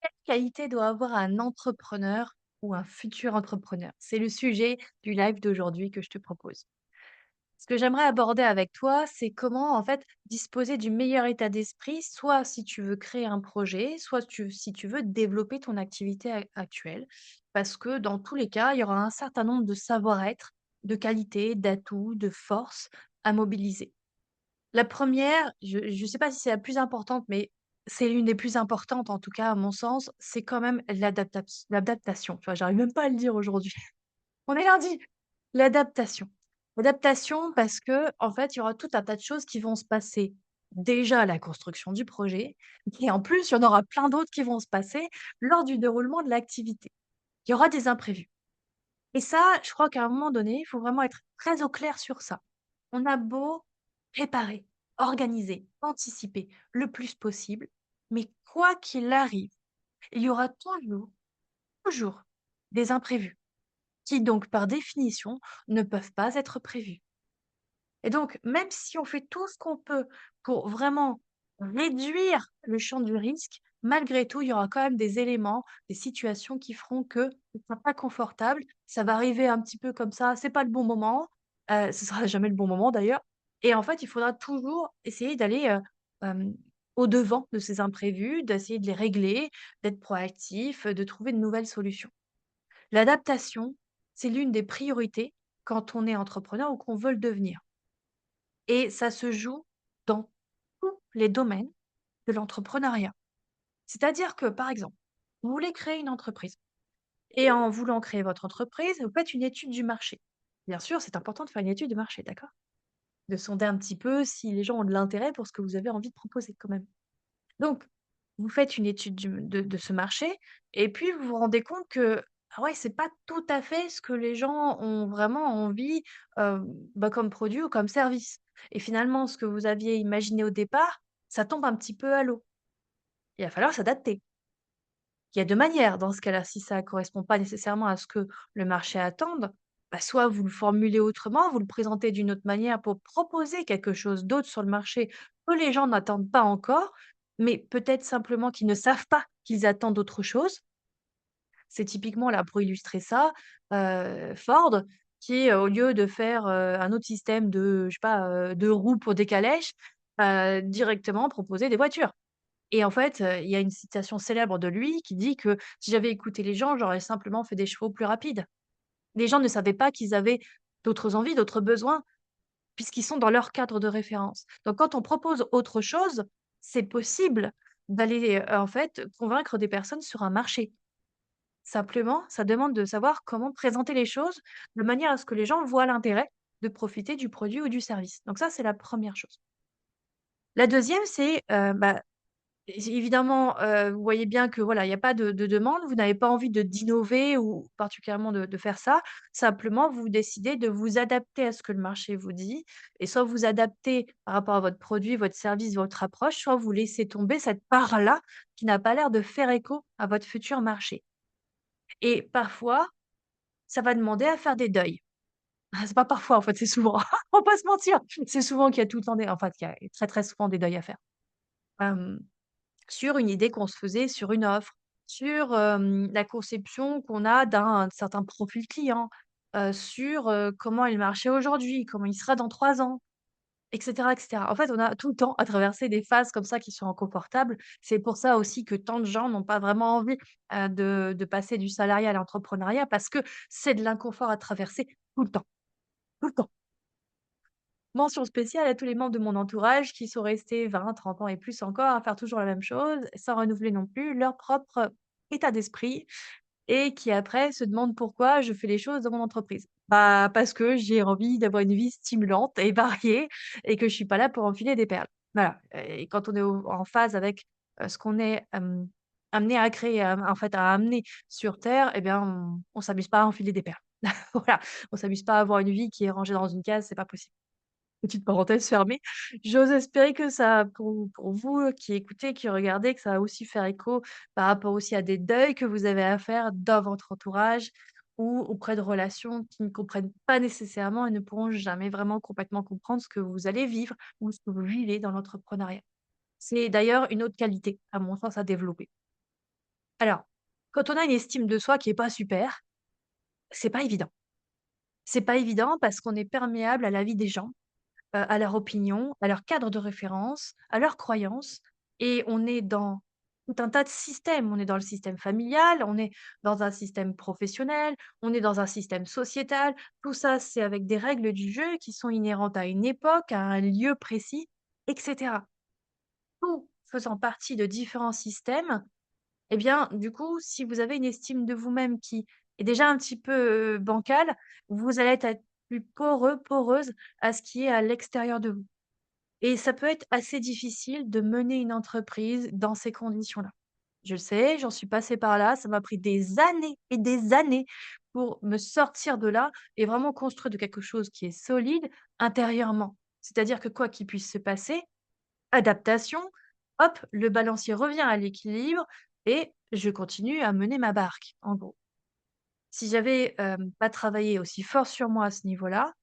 Quelle qualité doit avoir un entrepreneur ou un futur entrepreneur? C'est le sujet du live d'aujourd'hui que je te propose. Ce que j'aimerais aborder avec toi, c'est comment en fait disposer du meilleur état d'esprit, soit si tu veux créer un projet, soit si tu veux développer ton activité actuelle. Parce que dans tous les cas, il y aura un certain nombre de savoir-être, de qualités, d'atouts, de forces à mobiliser. La première, je ne sais pas si c'est la plus importante, mais c'est l'une des plus importantes, en tout cas à mon sens, c'est quand même l'adaptation, tu vois? J'arrive même pas à le dire aujourd'hui. On est lundi! L'adaptation. L'adaptation parce que en fait, il y aura tout un tas de choses qui vont se passer. Déjà la construction du projet et en plus, il y en aura plein d'autres qui vont se passer lors du déroulement de l'activité. Il y aura des imprévus et ça, je crois qu'à un moment donné, il faut vraiment être très au clair sur ça. On a beau préparer, organiser, anticiper le plus possible, mais quoi qu'il arrive, il y aura toujours des imprévus qui donc par définition ne peuvent pas être prévus. Et donc même si on fait tout ce qu'on peut pour vraiment réduire le champ du risque, malgré tout, il y aura quand même des éléments, des situations qui feront que ce sera pas confortable. Ça va arriver un petit peu comme ça, c'est pas le bon moment, ce sera jamais le bon moment d'ailleurs et en fait, il faudra toujours essayer d'aller, hem, au-devant de ces imprévus, d'essayer de les régler, d'être proactif, de trouver de nouvelles solutions. L'adaptation, c'est l'une des priorités quand on est entrepreneur ou qu'on veut le devenir et ça se joue dans tous les domaines de l'entrepreneuriat. C'est-à-dire que, par exemple, vous voulez créer une entreprise et en voulant créer votre entreprise, vous faites une étude du marché. Bien sûr, c'est important de faire une étude de marché, d'accord? De sonder un petit peu si les gens ont de l'intérêt pour ce que vous avez envie de proposer quand même. Donc, vous faites une étude de ce marché et puis vous vous rendez compte que, ah ouais, c'est pas tout à fait ce que les gens ont vraiment envie, heu, comme produit ou comme service et finalement ce que vous aviez imaginé au départ, ça tombe un petit peu à l'eau. Il va falloir s'adapter. Il y a 2 manières dans ce cas-là, si ça ne correspond pas nécessairement à ce que le marché attende, bah, soit vous le formulez autrement, vous le présentez d'une autre manière pour proposer quelque chose d'autre sur le marché que les gens n'attendent pas encore, mais peut-être simplement qu'ils ne savent pas qu'ils attendent autre chose. C'est typiquement là, pour illustrer ça, Ford qui, au lieu de faire, un autre système de, je sais pas, de roues pour des calèches, directement proposer des voitures. Et en fait, il y a une citation célèbre de lui qui dit que: «Si j'avais écouté les gens, j'aurais simplement fait des chevaux plus rapides». Les gens ne savaient pas qu'ils avaient d'autres envies, d'autres besoins, puisqu'ils sont dans leur cadre de référence. Donc quand on propose autre chose, c'est possible d'aller, en fait, convaincre des personnes sur un marché. Simplement, ça demande de savoir comment présenter les choses de manière à ce que les gens voient l'intérêt de profiter du produit ou du service. Donc ça, c'est la première chose. La deuxième, c'est, évidemment, vous voyez bien que voilà, il y a pas de demande, vous n'avez pas envie d'innover ou particulièrement de faire ça. Simplement, vous décidez de vous adapter à ce que le marché vous dit et soit vous adaptez par rapport à votre produit, votre service, votre approche, soit vous laissez tomber cette part-là qui n'a pas l'air de faire écho à votre futur marché et parfois, ça va demander à faire des deuils. Ah, c'est pas parfois, en fait, c'est souvent. On va pas se mentir, c'est souvent qu'il y a tout le temps des en fait, il y a très, très souvent des deuils à faire. Hem Sur une idée qu'on se faisait sur une offre, sur, la conception qu'on a d'un certain profil client, sur, comment il marchait aujourd'hui, comment il sera dans 3 ans et cetera et cetera. En fait, on a tout le temps à traverser des phases comme ça qui sont inconfortables. C'est pour ça aussi que tant de gens n'ont pas vraiment envie, de passer du salariat à l'entrepreneuriat parce que c'est de l'inconfort à traverser tout le temps, tout le temps. Mention spéciale à tous les membres de mon entourage qui sont restés 20, 30 ans et plus encore à faire toujours la même chose, sans renouveler non plus leur propre état d'esprit et qui après se demandent pourquoi je fais les choses dans mon entreprise. Bah, parce que j'ai envie d'avoir une vie stimulante et variée et que je suis pas là pour enfiler des perles. Voilà, et quand on est en phase avec, ce qu'on est, amené à créer, en fait à amener sur terre et bien on s'amuse pas à enfiler des perles. Voilà, on s'amuse pas à avoir une vie qui est rangée dans une case, c'est pas possible. Petite parenthèse fermée. J'ose espérer que ça pour vous, qui écoutez, qui regardez, que ça va aussi faire écho par rapport aussi à des deuils que vous avez à faire dans votre entourage ou auprès de relations qui ne comprennent pas nécessairement et ne pourront jamais vraiment complètement comprendre ce que vous allez vivre ou ce que vous vivez dans l'entrepreneuriat. C'est d'ailleurs une autre qualité, à mon sens, à développer. Alors, quand on a une estime de soi qui est pas super, c'est pas évident. C'est pas évident parce qu'on est perméable à l'avis des gens, à leur opinion, à leur cadre de référence, à leurs croyances et on est dans tout un tas de systèmes. On est dans le système familial, on est dans un système professionnel, on est dans un système sociétal. Tout ça, c'est avec des règles du jeu qui sont inhérentes à une époque, à un lieu précis et cetera. Tout faisant partie de différents systèmes, eh bien, du coup, si vous avez une estime de vous-même qui est déjà un petit peu, bancale, vous allez être plus poreux, poreuse à ce qui est à l'extérieur de vous et ça peut être assez difficile de mener une entreprise dans ces conditions-là. Je le sais, j'en suis passée par là, ça m'a pris des années et des années pour me sortir de là et vraiment construire de quelque chose qui est solide intérieurement. C'est-à-dire que quoi qu'il puisse se passer, adaptation, hop, le balancier revient à l'équilibre et je continue à mener ma barque, en gros. Si j'avais, pas travaillé aussi fort sur moi à ce niveau-là,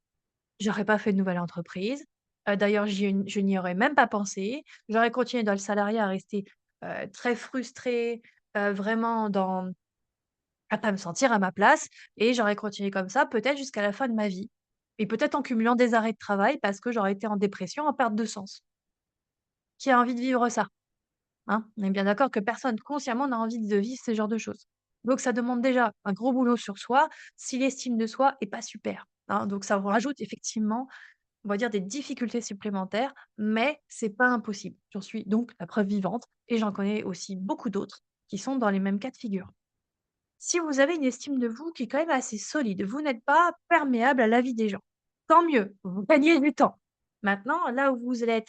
j'aurais pas fait de nouvelle entreprise. D'ailleurs, je n'y aurais même pas pensé. J'aurais continué dans le salariat à rester, très frustrée, vraiment dans à pas me sentir à ma place et j'aurais continué comme ça peut-être jusqu'à la fin de ma vie et peut-être en cumulant des arrêts de travail parce que j'aurais été en dépression, en perte de sens. Qui a envie de vivre ça? Hein? On est bien d'accord que personne consciemment n'a envie de vivre ce genre de choses. Donc ça demande déjà un gros boulot sur soi, si l'estime de soi est pas super, hein. Donc ça vous rajoute effectivement, on va dire des difficultés supplémentaires, mais c'est pas impossible. J'en suis donc la preuve vivante et j'en connais aussi beaucoup d'autres qui sont dans les mêmes cas de figure. Si vous avez une estime de vous qui est quand même assez solide, vous n'êtes pas perméable à l'avis des gens. Tant mieux, vous gagnez du temps. Maintenant, là où vous êtes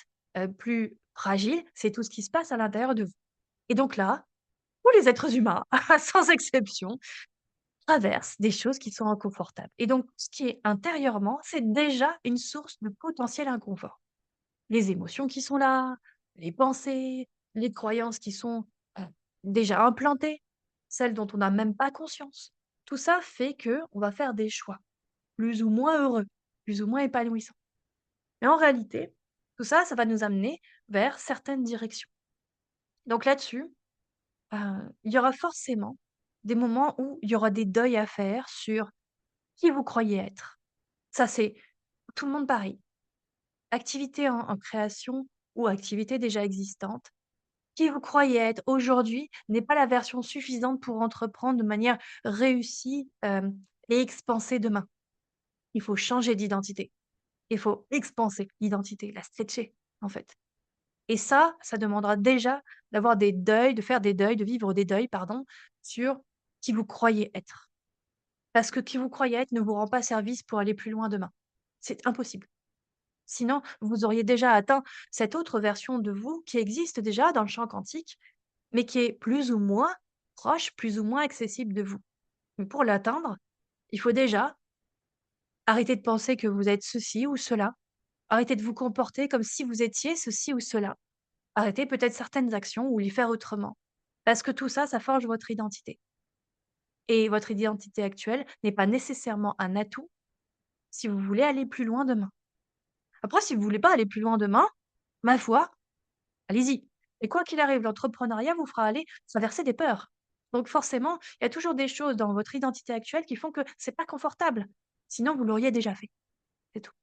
plus fragile, c'est tout ce qui se passe à l'intérieur de vous. Et donc là, tous les êtres humains, sans exception, traversent des choses qui sont inconfortables. Et donc, ce qui est intérieurement, c'est déjà une source de potentiel inconfort. Les émotions qui sont là, les pensées, les croyances qui sont euh, déjà implantées, celles dont on n'a même pas conscience. Tout ça fait que on va faire des choix plus ou moins heureux, plus ou moins épanouissants. Mais en réalité, tout ça, ça va nous amener vers certaines directions. Donc là-dessus, il y aura forcément des moments où il y aura des deuils à faire sur qui vous croyez être. Ça, c'est tout le monde pareil. Activité en création ou activité déjà existante. Qui vous croyez être aujourd'hui n'est pas la version suffisante pour entreprendre de manière réussie, et expansée demain. Il faut changer d'identité. Il faut expanser l'identité, la stretcher, en fait. Et ça demandera déjà d'avoir des deuils, de faire des deuils, de vivre des deuils, pardon, sur qui vous croyez être. Parce que qui vous croyez être ne vous rend pas service pour aller plus loin demain. C'est impossible. Sinon, vous auriez déjà atteint cette autre version de vous qui existe déjà dans le champ quantique, mais qui est plus ou moins proche, plus ou moins accessible de vous. Mais pour l'atteindre, il faut déjà arrêter de penser que vous êtes ceci ou cela, arrêter de vous comporter comme si vous étiez ceci ou cela, arrêter peut-être certaines actions ou les faire autrement. Parce que tout ça, ça forge votre identité. Et votre identité actuelle n'est pas nécessairement un atout si vous voulez aller plus loin demain. Après, si vous voulez pas aller plus loin demain, ma foi, allez-y. Et quoi qu'il arrive, l'entrepreneuriat vous fera aller traverser des peurs. Donc forcément, il y a toujours des choses dans votre identité actuelle qui font que c'est pas confortable. Sinon, vous l'auriez déjà fait. C'est tout.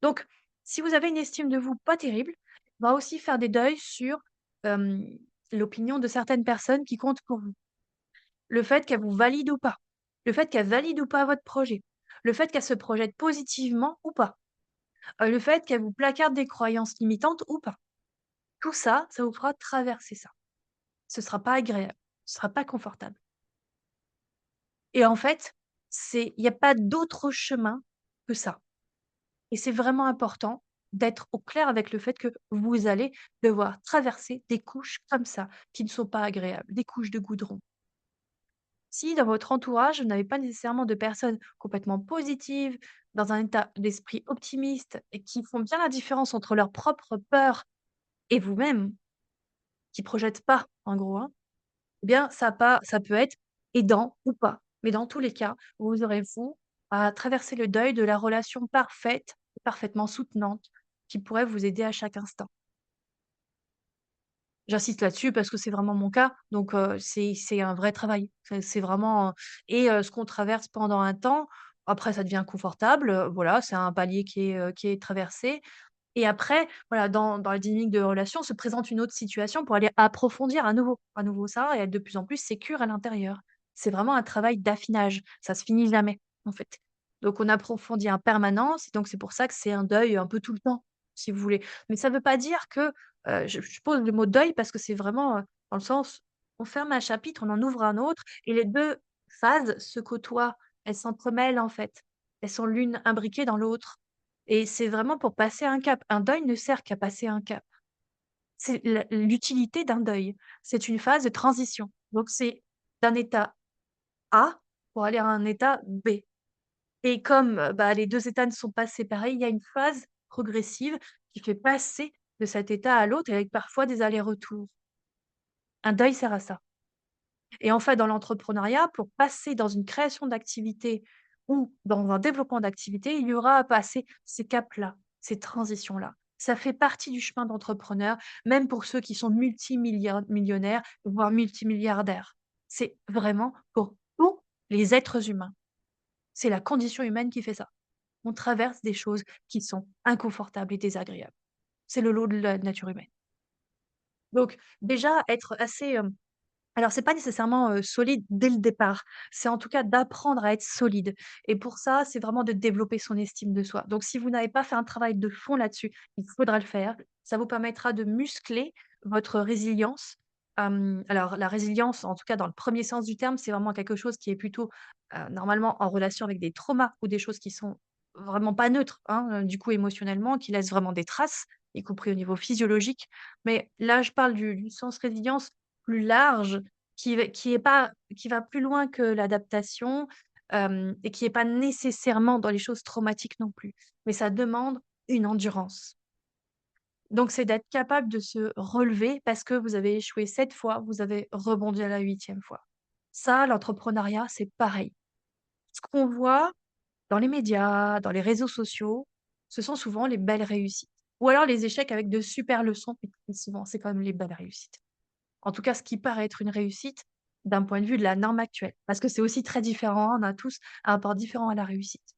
Donc, si vous avez une estime de vous pas terrible, on va aussi faire des deuils sur hem, l'opinion de certaines personnes qui comptent pour vous. Le fait qu'elles vous valident ou pas. Le fait qu'elles valident ou pas votre projet. Le fait qu'elles se projettent positivement ou pas. Le fait qu'elles vous placardent des croyances limitantes ou pas. Tout ça, ça vous fera traverser ça. Ce sera pas agréable, ce sera pas confortable et en fait, il y a pas d'autre chemin que ça et c'est vraiment important d'être au clair avec le fait que vous allez devoir traverser des couches comme ça, qui ne sont pas agréables, des couches de goudron. Si dans votre entourage, vous n'avez pas nécessairement de personnes complètement positives, dans un état d'esprit optimiste et qui font bien la différence entre leurs propres peurs et vous-même, qui projettent pas en gros, hein. Eh bien, ça peut être aidant ou pas. Mais dans tous les cas, vous aurez vous à traverser le deuil de la relation parfaite et parfaitement soutenante qui pourrait vous aider à chaque instant. J'insiste là-dessus parce que c'est vraiment mon cas, donc c'est un vrai travail. C'est vraiment, ce qu'on traverse pendant un temps, après ça devient confortable, voilà, c'est un palier qui est traversé et après, voilà, dans la dynamique de relation se présente une autre situation pour aller approfondir à nouveau ça et être de plus en plus sécure à l'intérieur. C'est vraiment un travail d'affinage, ça se finit jamais, en fait. Donc on approfondit en permanence et donc c'est pour ça que c'est un deuil un peu tout le temps, si vous voulez. Mais ça ne veut pas dire que, je pose le mot deuil parce que c'est vraiment, dans le sens, on ferme un chapitre, on en ouvre un autre et les 2 phases se côtoient, elles s'entremêlent, en fait. Elles sont l'une imbriquée dans l'autre. Et c'est vraiment pour passer un cap. Un deuil ne sert qu'à passer un cap. C'est l'utilité d'un deuil. C'est une phase de transition. Donc c'est d'un état A pour aller à un état B. Et comme, bah, les 2 états ne sont pas séparés, il y a une phase progressive qui fait passer de cet état à l'autre et avec parfois des allers-retours. Un deuil sert à ça. Et en fait, dans l'entrepreneuriat, pour passer dans une création d'activité ou dans un développement d'activité, il y aura à passer ces caps-là, ces transitions-là. Ça fait partie du chemin d'entrepreneur, même pour ceux qui sont millionnaires, voire multimilliardaires. C'est vraiment pour tous les êtres humains. C'est la condition humaine qui fait ça. On traverse des choses qui sont inconfortables et désagréables. C'est le lot de la nature humaine. Donc déjà être assez, alors c'est pas nécessairement, solide dès le départ. C'est en tout cas d'apprendre à être solide et pour ça, c'est vraiment de développer son estime de soi. Donc si vous n'avez pas fait un travail de fond là-dessus, il faudra le faire. Ça vous permettra de muscler votre résilience. Alors la résilience, en tout cas dans le premier sens du terme, c'est vraiment quelque chose qui est plutôt, normalement en relation avec des traumas ou des choses qui sont vraiment pas neutres, hein, du coup émotionnellement, qui laissent vraiment des traces, y compris au niveau physiologique. Mais là, je parle du sens résilience plus large, qui va plus loin que l'adaptation, et qui est pas nécessairement dans les choses traumatiques non plus. Mais ça demande une endurance. Donc c'est d'être capable de se relever parce que vous avez échoué 7 fois, vous avez rebondi à la 8e fois. Ça, l'entrepreneuriat, c'est pareil. Ce qu'on voit dans les médias, dans les réseaux sociaux, ce sont souvent les belles réussites ou alors les échecs avec de super leçons, mais très souvent, c'est quand même les belles réussites. En tout cas, ce qui paraît être une réussite d'un point de vue de la norme actuelle. Parce que c'est aussi très différent, on a tous un rapport différent à la réussite.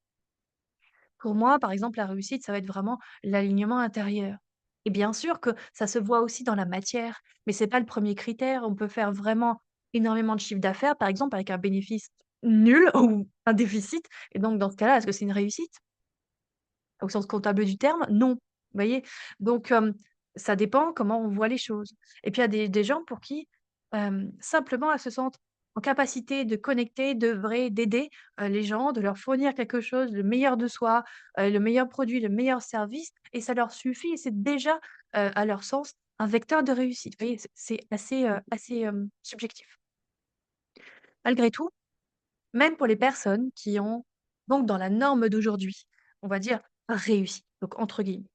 Pour moi, par exemple, la réussite, ça va être vraiment l'alignement intérieur. Et bien sûr que ça se voit aussi dans la matière, mais c'est pas le premier critère. On peut faire vraiment énormément de chiffre d'affaires, par exemple, avec un bénéfice nul ou un déficit. Et donc, dans ce cas-là, est-ce que c'est une réussite? Au sens comptable du terme, non. Vous voyez? Donc, ça dépend comment on voit les choses. Et puis il y a des gens pour qui, simplement, elles se sentent en capacité de connecter, d'œuvrer, d'aider, les gens, de leur fournir quelque chose, le meilleur de soi, le meilleur produit, le meilleur service et ça leur suffit et c'est déjà, à leur sens, un vecteur de réussite. Vous voyez? C'est assez, subjectif. Malgré tout, même pour les personnes qui ont donc dans la norme d'aujourd'hui, on va dire «réussi», donc entre guillemets.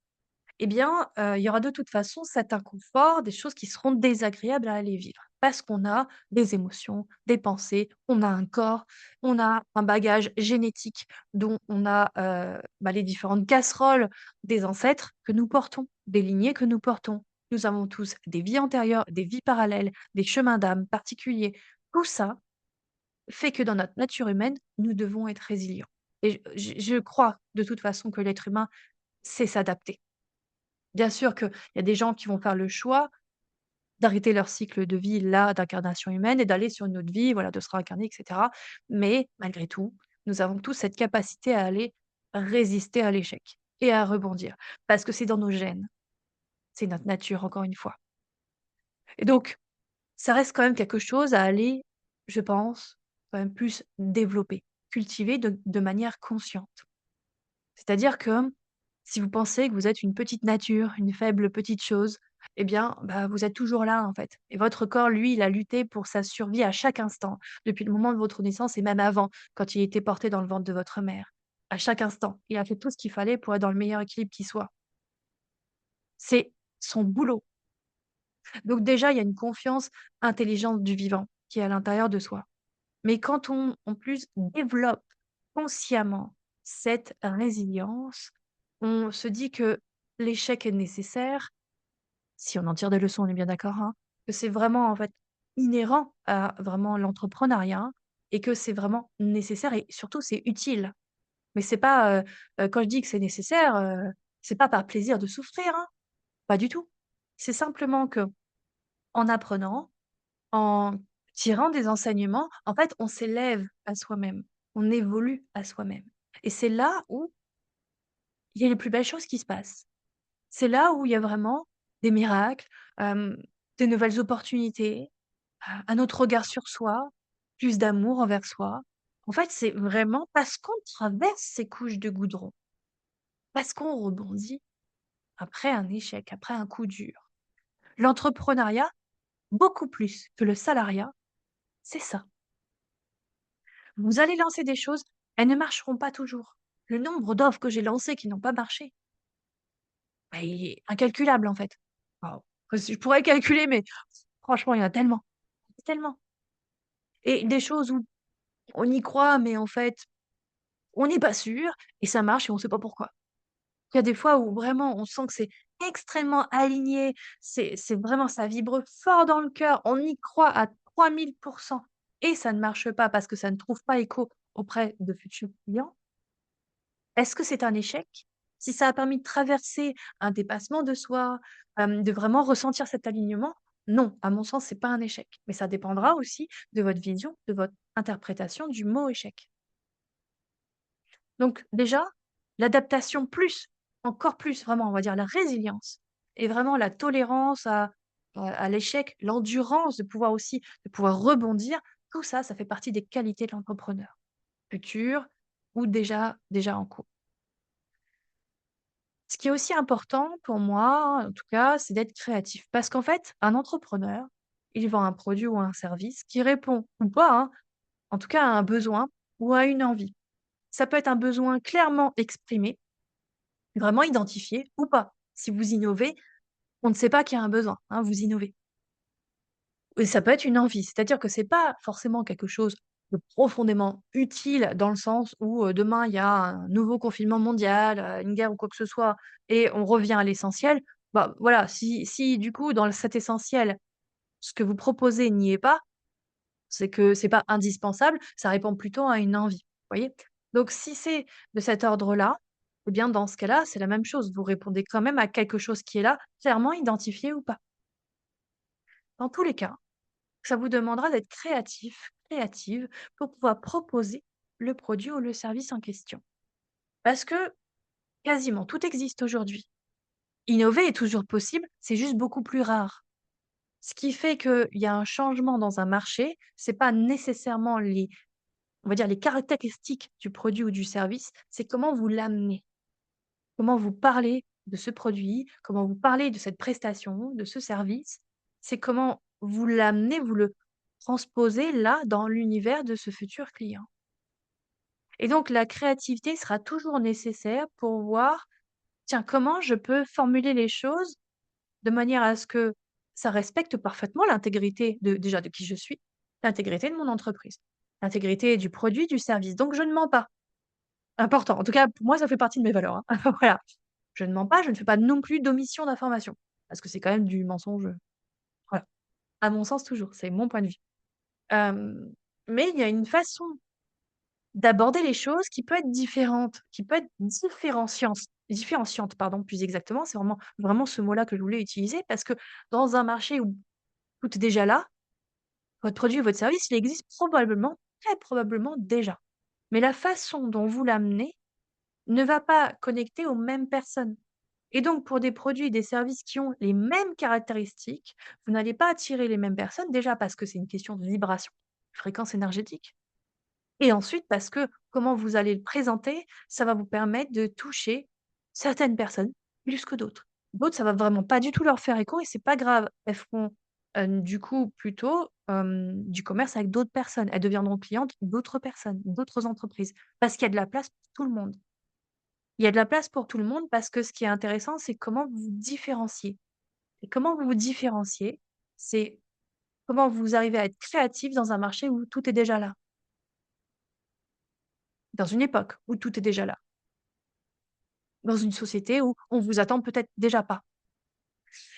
Eh bien, il y aura de toute façon cet inconfort, des choses qui seront désagréables à aller vivre. Parce qu'on a des émotions, des pensées, on a un corps, on a un bagage génétique dont on a, bah, les différentes casseroles des ancêtres que nous portons, des lignées que nous portons. Nous avons tous des vies antérieures, des vies parallèles, des chemins d'âme particuliers. Tout ça fait que dans notre nature humaine, nous devons être résilients et je crois de toute façon que l'être humain sait s'adapter. Bien sûr qu'il y a des gens qui vont faire le choix d'arrêter leur cycle de vie là, d'incarnation humaine et d'aller sur une autre vie, voilà, de se réincarner et cetera. Mais malgré tout, nous avons tous cette capacité à aller résister à l'échec et à rebondir parce que c'est dans nos gènes, c'est notre nature encore une fois. Et donc ça reste quand même quelque chose à aller, je pense, quand même plus développer, cultiver de manière consciente. C'est-à-dire que si vous pensez que vous êtes une petite nature, une faible petite chose, eh bien, bah, vous êtes toujours là, en fait. Et votre corps, lui, il a lutté pour sa survie à chaque instant, depuis le moment de votre naissance et même avant, quand il était porté dans le ventre de votre mère. À chaque instant, il a fait tout ce qu'il fallait pour être dans le meilleur équilibre qui soit. C'est son boulot. Donc déjà, il y a une confiance intelligente du vivant qui est à l'intérieur de soi. Mais quand on, en plus, développe consciemment cette résilience, on se dit que l'échec est nécessaire, Si on en tire des leçons, on est bien d'accord, hein? Que c'est vraiment, en fait, inhérent à vraiment l'entrepreneuriat et que c'est vraiment nécessaire et surtout c'est utile. Mais c'est pas, quand je dis que c'est nécessaire, c'est pas par plaisir de souffrir, hein, pas du tout. C'est simplement que en apprenant, en tirant des enseignements, en fait, on s'élève à soi-même, on évolue à soi-même et c'est là où il y a les plus belles choses qui se passent. C'est là où il y a vraiment des miracles, hem, des nouvelles opportunités, un autre regard sur soi, plus d'amour envers soi. En fait, c'est vraiment parce qu'on traverse ces couches de goudron, parce qu'on rebondit après un échec, après un coup dur. L'entrepreneuriat, beaucoup plus que le salariat, c'est ça. Vous allez lancer des choses, elles ne marcheront pas toujours. Le nombre d'offres que j'ai lancées qui n'ont pas marché, bah, il est incalculable en fait. Alors, je pourrais calculer, mais franchement, il y en a tellement, tellement. Et des choses où on y croit, mais en fait, on n'est pas sûr et ça marche et on ne sait pas pourquoi. Il y a des fois où vraiment on sent que c'est extrêmement aligné, c'est vraiment ça vibre fort dans le cœur, on y croit à 3000 et ça ne marche pas parce que ça ne trouve pas écho auprès de futurs clients. Est-ce que c'est un échec? Si ça a permis de traverser un dépassement de soi, de vraiment ressentir cet alignement, non, à mon sens, c'est pas un échec. Mais ça dépendra aussi de votre vision, de votre interprétation du mot échec. Donc déjà, l'adaptation plus, encore plus vraiment, on va dire la résilience et vraiment la tolérance à l'échec, l'endurance de pouvoir aussi de pouvoir rebondir, tout ça, ça fait partie des qualités de l'entrepreneur, futur ou déjà en cours. Ce qui est aussi important pour moi, en tout cas, c'est d'être créatif. Parce qu'en fait, un entrepreneur, il vend un produit ou un service qui répond ou pas, hein, en tout cas à un besoin ou à une envie. Ça peut être un besoin clairement exprimé, vraiment identifié ou pas. Si vous innovez, on ne sait pas qu'il y a un besoin, hein, vous innovez. Et ça peut être une envie, c'est-à-dire que c'est pas forcément quelque chose de profondément utile dans le sens où, demain il y a un nouveau confinement mondial, une guerre ou quoi que ce soit et on revient à l'essentiel. Bah, voilà, si du coup dans cet essentiel, ce que vous proposez n'y est pas, c'est que c'est pas indispensable, ça répond plutôt à une envie, vous voyez? Donc si c'est de cet ordre-là, eh bien dans ce cas-là, c'est la même chose, vous répondez quand même à quelque chose qui est là, clairement identifié ou pas. Dans tous les cas, ça vous demandera d'être créatif, créative pour pouvoir proposer le produit ou le service en question. Parce que quasiment tout existe aujourd'hui. Innover est toujours possible, c'est juste beaucoup plus rare. Ce qui fait qu'il y a un changement dans un marché, c'est pas nécessairement les, on va dire, les caractéristiques du produit ou du service, c'est comment vous l'amenez, comment vous parlez de ce produit, comment vous parlez de cette prestation, de ce service. C'est comment vous l'amenez, vous le transposez là dans l'univers de ce futur client. Et donc la créativité sera toujours nécessaire pour voir, tiens, comment je peux formuler les choses de manière à ce que ça respecte parfaitement l'intégrité de déjà de qui je suis, l'intégrité de mon entreprise, l'intégrité du produit, du service. Donc je ne mens pas. Important. En tout cas, pour moi, ça fait partie de mes valeurs, hein. Voilà. Je ne mens pas, je ne fais pas non plus d'omission d'information. Parce que c'est quand même du mensonge, voilà. À mon sens toujours, c'est mon point de vue. Hem, mais il y a une façon d'aborder les choses qui peut être différente, qui peut être différenciante, pardon, plus exactement. C'est vraiment ce mot-là que je voulais utiliser parce que dans un marché où tout est déjà là, votre produit ou votre service, il existe probablement, très probablement déjà. Mais la façon dont vous l'amenez ne va pas connecter aux mêmes personnes. Et donc pour des produits et des services qui ont les mêmes caractéristiques, vous n'allez pas attirer les mêmes personnes, déjà parce que c'est une question de vibration, de fréquence énergétique. Et ensuite parce que comment vous allez le présenter, ça va vous permettre de toucher certaines personnes plus que d'autres. D'autres, ça va vraiment pas du tout leur faire écho et c'est pas grave. Elles feront, du coup plutôt, du commerce avec d'autres personnes. Elles deviendront clientes d'autres personnes, d'autres entreprises, parce qu'il y a de la place pour tout le monde. Il y a de la place pour tout le monde parce que ce qui est intéressant, c'est comment vous vous différenciez. Et comment vous vous différenciez, c'est comment vous arrivez à être créatif dans un marché où tout est déjà là, dans une époque où tout est déjà là. Dans une société où on vous attend peut-être déjà pas.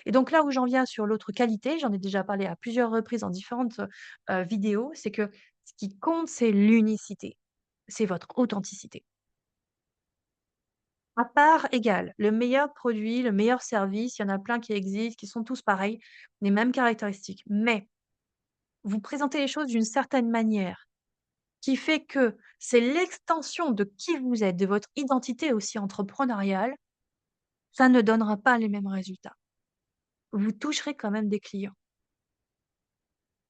Et donc là où j'en viens sur l'autre qualité, j'en ai déjà parlé à plusieurs reprises dans différentes, vidéos, c'est que ce qui compte, c'est l'unicité, c'est votre authenticité. À part égale, le meilleur produit, le meilleur service, il y en a plein qui existent, qui sont tous pareils, les mêmes caractéristiques. Mais vous présentez les choses d'une certaine manière, qui fait que c'est l'extension de qui vous êtes, de votre identité aussi entrepreneuriale, ça ne donnera pas les mêmes résultats. Vous toucherez quand même des clients.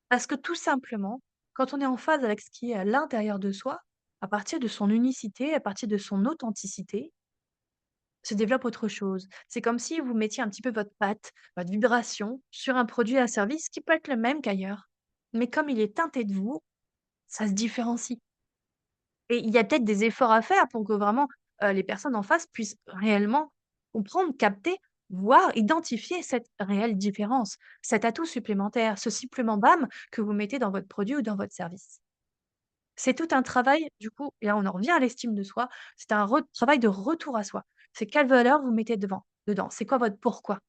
Parce que tout simplement, quand on est en phase avec ce qui est à l'intérieur de soi, à partir de son unicité, à partir de son authenticité, se développe autre chose. C'est comme si vous mettiez un petit peu votre patte, votre vibration sur un produit, un service qui peut être le même qu'ailleurs. Mais comme il est teinté de vous, ça se différencie. Et il y a peut-être des efforts à faire pour que vraiment, les personnes en face puissent réellement comprendre, capter, voir, identifier cette réelle différence, cet atout supplémentaire, ce supplément d'âme que vous mettez dans votre produit ou dans votre service. C'est tout un travail du coup et là on en revient à l'estime de soi, c'est un travail de retour à soi. C'est quelle valeur vous mettez dedans? C'est quoi votre pourquoi?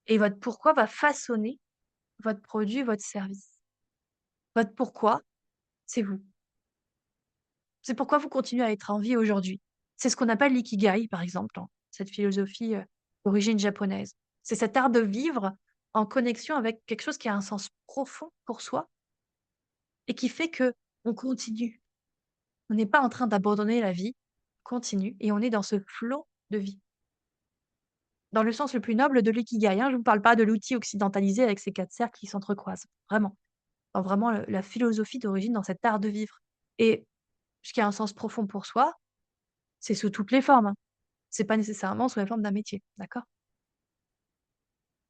Et votre pourquoi va façonner votre produit, votre service. Votre pourquoi, c'est vous. C'est pourquoi vous continuez à être en vie aujourd'hui. C'est ce qu'on appelle l'ikigai, par exemple, dans cette philosophie, d'origine japonaise. C'est cet art de vivre en connexion avec quelque chose qui a un sens profond pour soi et qui fait que on continue. On n'est pas en train d'abandonner la vie, on continue et on est dans ce flot de vie. Dans le sens le plus noble de l'ikigai, hein, je ne vous parle pas de l'outil occidentalisé avec ses 4 cercles qui s'entrecroisent, vraiment. Dans vraiment le la philosophie d'origine dans cet art de vivre et ce qui a un sens profond pour soi, c'est sous toutes les formes, hein. C'est pas nécessairement sous la forme d'un métier, d'accord?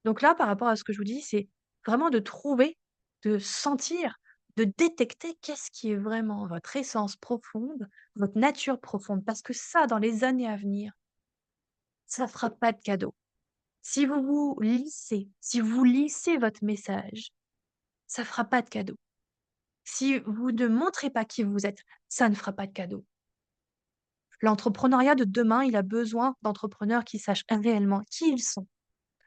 Donc là, par rapport à ce que je vous dis, c'est vraiment de trouver, de sentir, de détecter qu'est-ce qui est vraiment votre essence profonde, votre nature profonde. Parce que ça, dans les années à venir, ça fera pas de cadeau. Si vous vous lissez, si vous lissez votre message, ça fera pas de cadeau. Si vous ne montrez pas qui vous êtes, ça ne fera pas de cadeau. L'entrepreneuriat de demain, il a besoin d'entrepreneurs qui sachent réellement qui ils sont.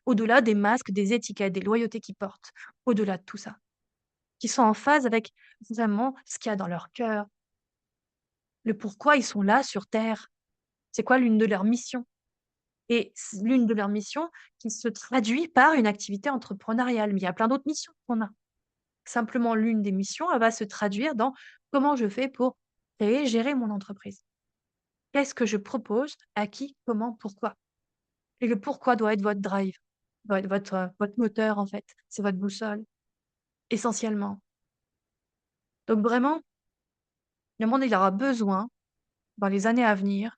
Au-delà des masques, des étiquettes, des loyautés qu'ils portent, au-delà de tout ça. Qui sont en phase avec vraiment ce qu'il y a dans leur cœur, le pourquoi ils sont là sur terre. C'est quoi l'une de leurs missions? Et l'une de leurs missions qui se traduit par une activité entrepreneuriale. Mais il y a plein d'autres missions qu'on a. Simplement l'une des missions, elle va se traduire dans comment je fais pour créer, gérer mon entreprise. Qu'est-ce que je propose? À qui? Comment? Pourquoi? Et le pourquoi doit être votre drive, doit être votre moteur en fait. C'est votre boussole, essentiellement. Donc vraiment, le monde, il aura besoin, dans les années à venir,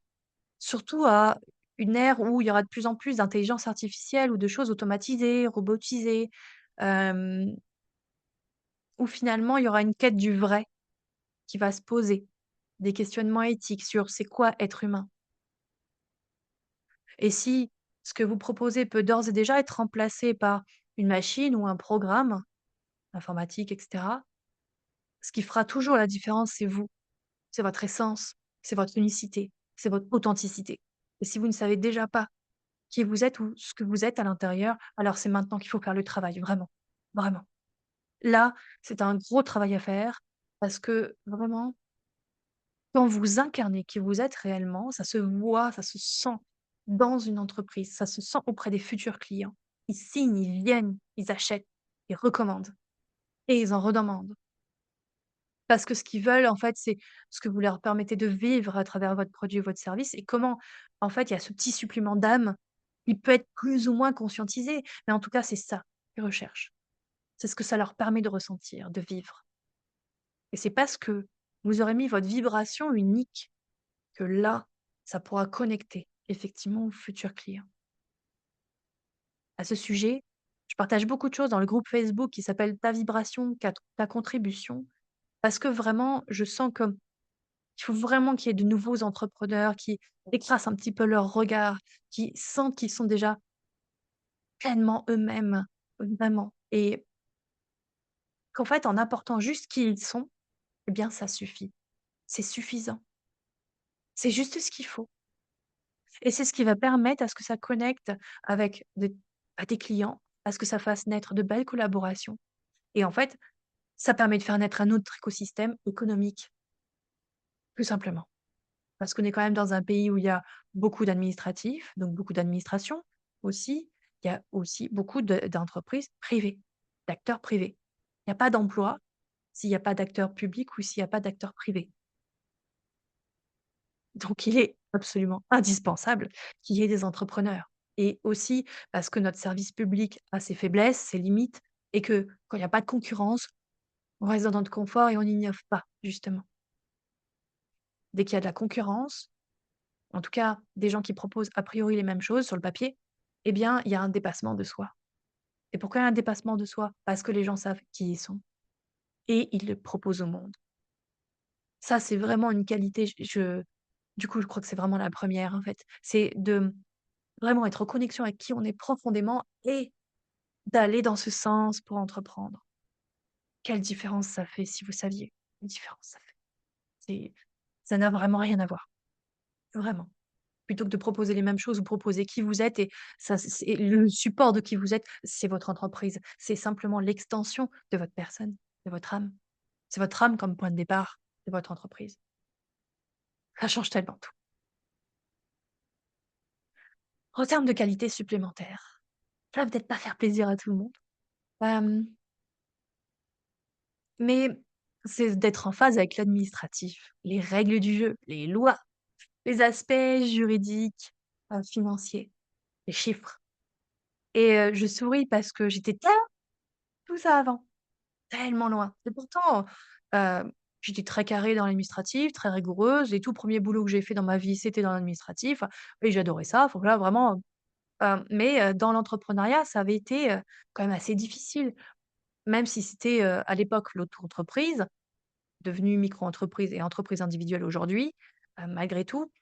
surtout à une ère où il y aura de plus en plus d'intelligence artificielle ou de choses automatisées, robotisées, hem, où finalement il y aura une quête du vrai qui va se poser, des questionnements éthiques sur c'est quoi être humain? Et si ce que vous proposez peut d'ores et déjà être remplacé par une machine ou un programme informatique et cetera, ce qui fera toujours la différence, c'est vous, c'est votre essence, c'est votre unicité, c'est votre authenticité. Et si vous ne savez déjà pas qui vous êtes ou ce que vous êtes à l'intérieur, alors c'est maintenant qu'il faut faire le travail, vraiment, vraiment. Là, c'est un gros travail à faire parce que vraiment, quand vous incarnez qui vous êtes réellement, ça se voit, ça se sent dans une entreprise, ça se sent auprès des futurs clients. Ils signent, ils viennent, ils achètent, ils recommandent et ils en redemandent. Parce que ce qu'ils veulent, en fait, c'est ce que vous leur permettez de vivre à travers votre produit ou votre service et comment, en fait, il y a ce petit supplément d'âme. Il peut être plus ou moins conscientisé, mais en tout cas, c'est ça qu'ils recherchent. C'est ce que ça leur permet de ressentir, de vivre. Et c'est parce que vous aurez mis votre vibration unique que là, ça pourra connecter effectivement aux futurs clients. À ce sujet, je partage beaucoup de choses dans le groupe Facebook qui s'appelle Ta vibration, ta contribution, parce que vraiment, je sens comme il faut vraiment qu'il y ait de nouveaux entrepreneurs qui écrasent un petit peu leur regard, qui sentent qu'ils sont déjà pleinement eux-mêmes, vraiment et qu'en fait, en apportant juste qui ils sont, eh bien, ça suffit. C'est suffisant. C'est juste ce qu'il faut et c'est ce qui va permettre à ce que ça connecte avec des à tes clients, à ce que ça fasse naître de belles collaborations et en fait, ça permet de faire naître un autre écosystème économique, tout simplement. Parce qu'on est quand même dans un pays où il y a beaucoup d'administratifs, donc beaucoup d'administration aussi. Il y a aussi beaucoup d'entreprises privées, d'acteurs privés. Il n'y a pas d'emploi s'il n'y a pas d'acteurs publics ou s'il n'y a pas d'acteurs privés. Donc il est absolument indispensable qu'il y ait des entrepreneurs et aussi parce que notre service public a ses faiblesses, ses limites et que quand il y a pas de concurrence, on reste dans notre confort et on n'innove pas justement. Dès qu'il y a de la concurrence, en tout cas des gens qui proposent a priori les mêmes choses sur le papier, eh bien, il y a un dépassement de soi. Et pourquoi il y a un dépassement de soi? Parce que les gens savent qui ils sont et ils le proposent au monde. Ça, c'est vraiment une qualité, du coup, je crois que c'est vraiment la première en fait. C'est de vraiment être en connexion avec qui on est profondément et d'aller dans ce sens pour entreprendre. Quelle différence ça fait si vous saviez? Quelle différence ça fait? C'est ça n'a vraiment rien à voir, vraiment. Plutôt que de proposer les mêmes choses, vous proposez qui vous êtes et ça c'est le support de qui vous êtes, c'est votre entreprise. C'est simplement l'extension de votre personne, de votre âme. C'est votre âme comme point de départ de votre entreprise. Ça change tellement tout. En termes de qualité supplémentaire, ça va peut-être pas faire plaisir à tout le monde, hem, mais c'est d'être en phase avec l'administratif, les règles du jeu, les lois, les aspects juridiques, financiers, les chiffres et je souris parce que j'étais tellement tout ça avant. Tellement loin et pourtant, j'étais très carrée dans l'administratif, très rigoureuse. Les tout premiers boulots que j'ai fait dans ma vie, c'était dans l'administratif et j'adorais ça. Enfin voilà, vraiment, mais dans l'entrepreneuriat, ça avait été, quand même assez difficile. Même si c'était, à l'époque l'auto-entreprise, devenue micro-entreprise et entreprise individuelle aujourd'hui, malgré tout,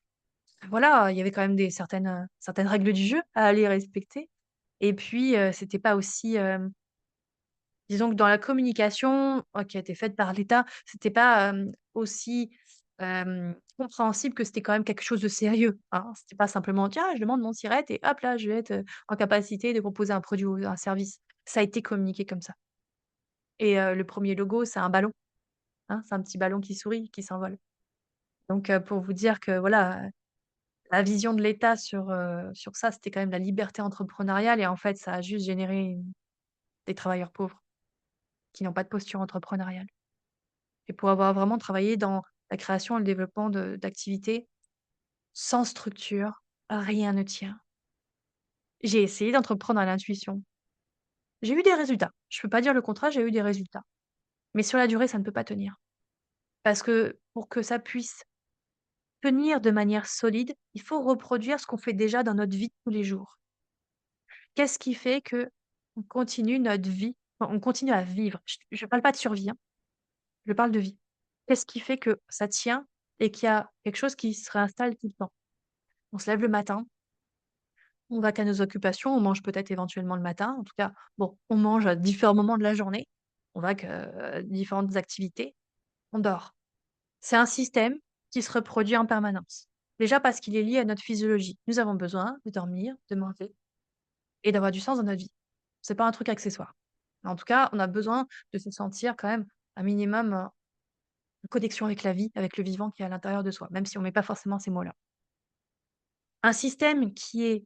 voilà, il y avait quand même des certaines règles du jeu à aller respecter et puis, c'était pas aussi, disons que dans la communication, qui a été faite par l'État, c'était pas, aussi, compréhensible que c'était quand même quelque chose de sérieux, hein. C'était pas simplement: «Tiens, je demande mon SIRET et hop là, je vais être, en capacité de proposer un produit ou un service». Ça a été communiqué comme ça et le premier logo, c'est un ballon, hein, c'est un petit ballon qui sourit, qui s'envole. Donc pour vous dire que voilà, la vision de l'État sur ça, c'était quand même la liberté entrepreneuriale et en fait, ça a juste généré des travailleurs pauvres qui n'ont pas de posture entrepreneuriale. Et pour avoir vraiment travaillé dans la création et le développement d'activités, sans structure, rien ne tient. J'ai essayé d'entreprendre à l'intuition. J'ai eu des résultats. Je peux pas dire le contraire, j'ai eu des résultats. Mais sur la durée, ça ne peut pas tenir. Parce que pour que ça puisse tenir de manière solide, il faut reproduire ce qu'on fait déjà dans notre vie de tous les jours. Qu'est-ce qui fait que on continue notre vie, enfin, on continue à vivre? Je parle pas de survie, hein, je parle de vie. Qu'est-ce qui fait que ça tient et qu'il y a quelque chose qui se réinstalle tout le temps? On se lève le matin, on va qu'à nos occupations, on mange peut-être éventuellement le matin. En tout cas, bon, on mange à différents moments de la journée. On va que différentes activités. On dort. C'est un système qui se reproduit en permanence. Déjà parce qu'il est lié à notre physiologie. Nous avons besoin de dormir, de manger et d'avoir du sens dans notre vie. C'est pas un truc accessoire. Mais en tout cas, on a besoin de se sentir quand même un minimum, en connexion avec la vie, avec le vivant qui est à l'intérieur de soi, même si on met pas forcément ces mots-là. Un système qui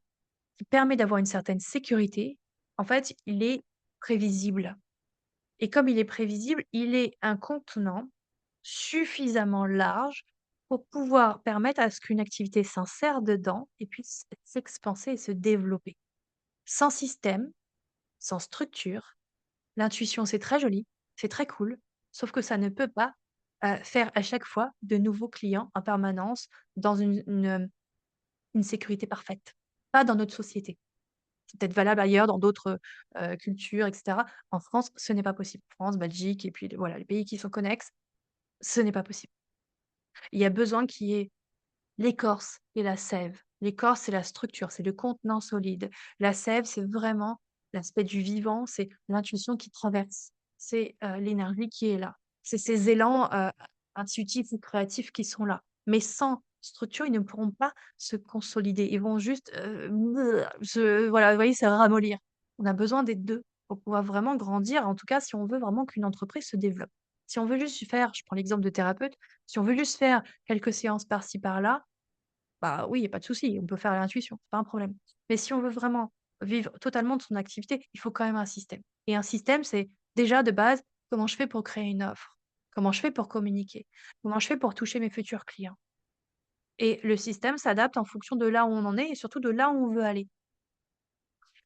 permet d'avoir une certaine sécurité, en fait, il est prévisible et comme il est prévisible, il est un contenant suffisamment large pour pouvoir permettre à ce qu'une activité s'insère dedans et puisse s'expanser et se développer. Sans système, sans structure, l'intuition, c'est très joli, c'est très cool, sauf que ça ne peut pas, faire à chaque fois de nouveaux clients en permanence dans une sécurité parfaite. Pas dans notre société. C'est peut-être valable ailleurs dans d'autres, cultures et cetera. En France, ce n'est pas possible. France, Belgique et puis voilà, les pays qui sont connexes, ce n'est pas possible. Il y a besoin qu'il y ait l'écorce et la sève. L'écorce, c'est la structure, c'est le contenant solide. La sève, c'est vraiment l'aspect du vivant, c'est l'intuition qui traverse, c'est, l'énergie qui est là. C'est ces élans, intuitifs ou créatifs qui sont là. Mais sans structure, ils ne pourront pas se consolider. Ils vont juste, se voilà, vous voyez, se ramollir. On a besoin des 2 pour pouvoir vraiment grandir, en tout cas si on veut vraiment qu'une entreprise se développe. Si on veut juste faire je prends l'exemple de thérapeute, si on veut juste faire quelques séances par-ci par-là, bah, oui, il y a pas de souci, on peut faire à l'intuition, c'est pas un problème. Mais si on veut vraiment vivre totalement de son activité, il faut quand même un système. Et un système, c'est déjà de base, comment je fais pour créer une offre? Comment je fais pour communiquer? Comment je fais pour toucher mes futurs clients? Et le système s'adapte en fonction de là où on en est et surtout de là où on veut aller.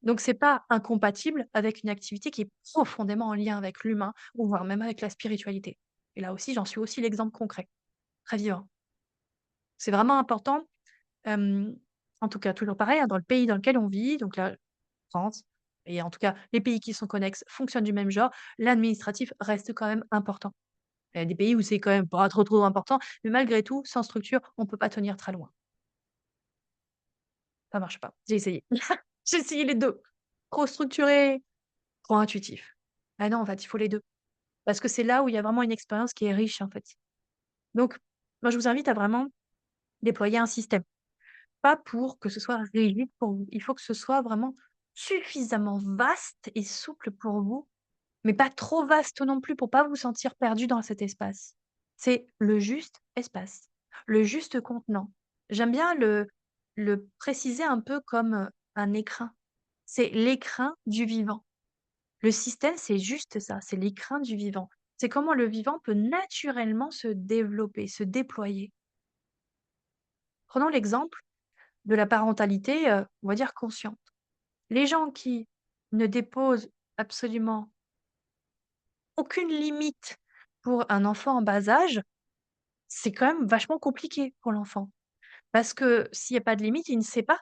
Donc c'est pas incompatible avec une activité qui est profondément en lien avec l'humain ou voire même avec la spiritualité. Et là aussi, j'en suis aussi l'exemple concret, très vivant. C'est vraiment important. Hem, En tout cas, toujours pareil, hein, dans le pays dans lequel on vit, donc la France et en tout cas les pays qui sont connexes fonctionnent du même genre, l'administratif reste quand même important. Il y a des pays où c'est quand même pas trop important, mais malgré tout, sans structure, on peut pas tenir très loin. Ça marche pas. J'ai essayé. J'ai essayé les 2. Trop structuré, trop intuitif. Ah non, en fait, il faut les 2 parce que c'est là où il y a vraiment une expérience qui est riche, en fait. Donc moi, je vous invite à vraiment déployer un système. Pas pour que ce soit rigide pour vous. Il faut que ce soit vraiment suffisamment vaste et souple pour vous, mais pas trop vaste non plus pour pas vous sentir perdu dans cet espace. C'est le juste espace, le juste contenant. J'aime bien le préciser un peu comme, un écrin. C'est l'écrin du vivant. Le système, c'est juste ça, c'est l'écrin du vivant. C'est comment le vivant peut naturellement se développer, se déployer. Prenons l'exemple de la parentalité, on va dire consciente. Les gens qui ne déposent absolument aucune limite pour un enfant en bas âge, c'est quand même vachement compliqué pour l'enfant. Parce que s'il y a pas de limite, il ne sait pas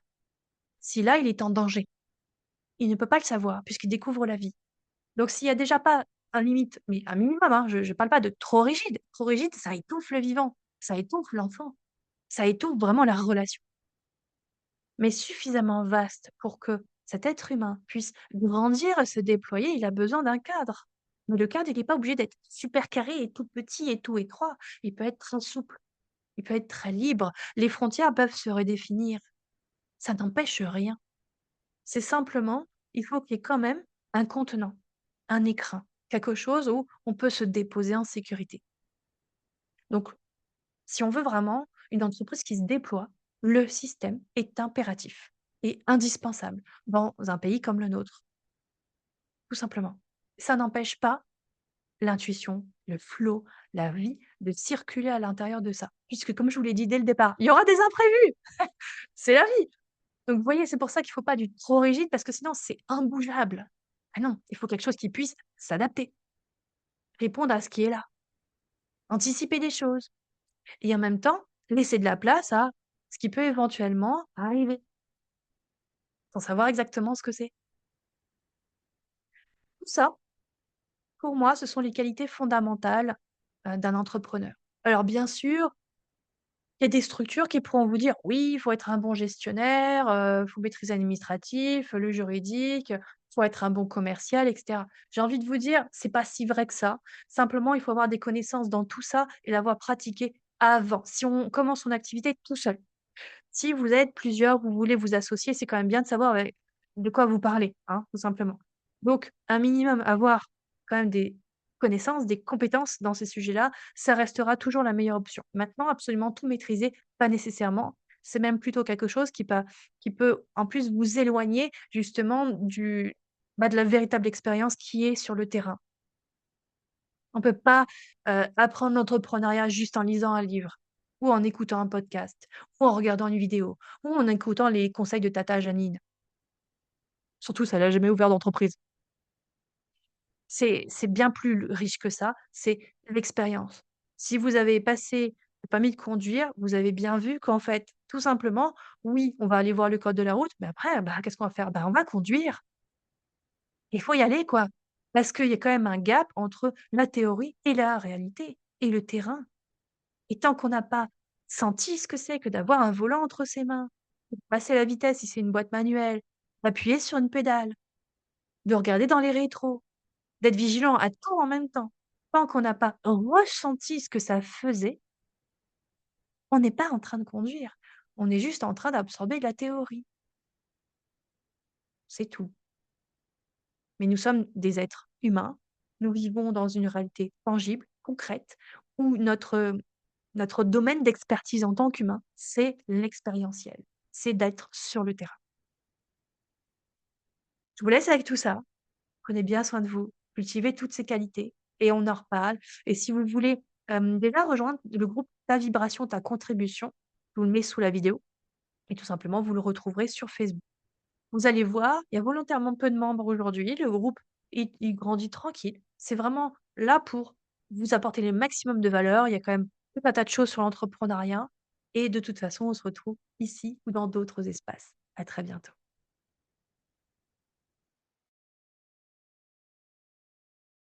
si là, il est en danger. Il ne peut pas le savoir puisqu'il découvre la vie. Donc s'il y a déjà pas un limite, mais un minimum, hein, je parle pas de trop rigide. Trop rigide, ça étouffe le vivant, ça étouffe l'enfant, ça étouffe vraiment la relation. Mais suffisamment vaste pour que cet être humain puisse grandir et se déployer, il a besoin d'un cadre. Mais le cadre, il n'est pas obligé d'être super carré et tout petit et tout étroit. Il peut être très souple, il peut être très libre. Les frontières peuvent se redéfinir. Ça n'empêche rien. C'est simplement, il faut qu'il y ait quand même un contenant, un écrin, quelque chose où on peut se déposer en sécurité. Donc, si on veut vraiment une entreprise qui se déploie, le système est impératif et indispensable dans un pays comme le nôtre, tout simplement. Ça n'empêche pas l'intuition, le flow, la vie de circuler à l'intérieur de ça. Puisque comme je vous l'ai dit dès le départ, il y aura des imprévus, c'est la vie. Donc vous voyez, c'est pour ça qu'il ne faut pas du trop rigide parce que sinon c'est imbougeable. Ah non, il faut quelque chose qui puisse s'adapter, répondre à ce qui est là, anticiper des choses et en même temps laisser de la place à ce qui peut éventuellement arriver. Sans savoir exactement ce que c'est. Tout ça, pour moi, ce sont les qualités fondamentales, d'un entrepreneur. Alors bien sûr, il y a des structures qui pourront vous dire: «Oui, il faut être un bon gestionnaire, faut maîtriser l'administratif, le juridique, faut être un bon commercial» et cetera. J'ai envie de vous dire, c'est pas si vrai que ça. Simplement, il faut avoir des connaissances dans tout ça et l'avoir pratiqué avant. Si on commence son activité tout seul. Si vous êtes plusieurs, vous voulez vous associer, c'est quand même bien de savoir, de quoi vous parlez, hein, tout simplement. Donc un minimum, avoir quand même des connaissances, des compétences dans ces sujets-là, ça restera toujours la meilleure option. Maintenant, absolument tout maîtriser, pas nécessairement. C'est même plutôt quelque chose qui peut en plus vous éloigner justement de la véritable expérience qui est sur le terrain. On peut pas, apprendre l'entrepreneuriat juste en lisant un livre ou en écoutant un podcast ou en regardant une vidéo ou en écoutant les conseils de tata Janine. Surtout si elle a jamais ouvert d'entreprise. C'est bien plus riche que ça, c'est l'expérience. Si vous avez passé le permis de conduire, vous avez bien vu qu'en fait, tout simplement, oui, on va aller voir le code de la route, mais après, bah, qu'est-ce qu'on va faire? Bah, on va conduire. Il faut y aller, quoi. Parce qu'il y a quand même un gap entre la théorie et la réalité et le terrain. Et tant qu'on n'a pas senti ce que c'est que d'avoir un volant entre ses mains, de passer la vitesse si c'est une boîte manuelle, d'appuyer sur une pédale, de regarder dans les rétros, d'être vigilant à tout en même temps, tant qu'on n'a pas ressenti ce que ça faisait, on n'est pas en train de conduire. On est juste en train d'absorber de la théorie. C'est tout. mais nous sommes des êtres humains. Nous vivons dans une réalité tangible, concrète, où notre domaine d'expertise en tant qu'humain, c'est l'expérientiel, c'est d'être sur le terrain. Je vous laisse avec tout ça. Prenez bien soin de vous, cultivez toutes ces qualités et on en reparle. Et si vous voulez, déjà rejoindre le groupe Ta vibration, ta contribution, je vous le mets sous la vidéo et tout simplement vous le retrouverez sur Facebook. Vous allez voir, il y a volontairement peu de membres aujourd'hui. Le groupe, il grandit tranquille. C'est vraiment là pour vous apporter le maximum de valeur. Il y a quand même tout un tas de choses sur l'entrepreneuriat et de toute façon, on se retrouve ici ou dans d'autres espaces. À très bientôt.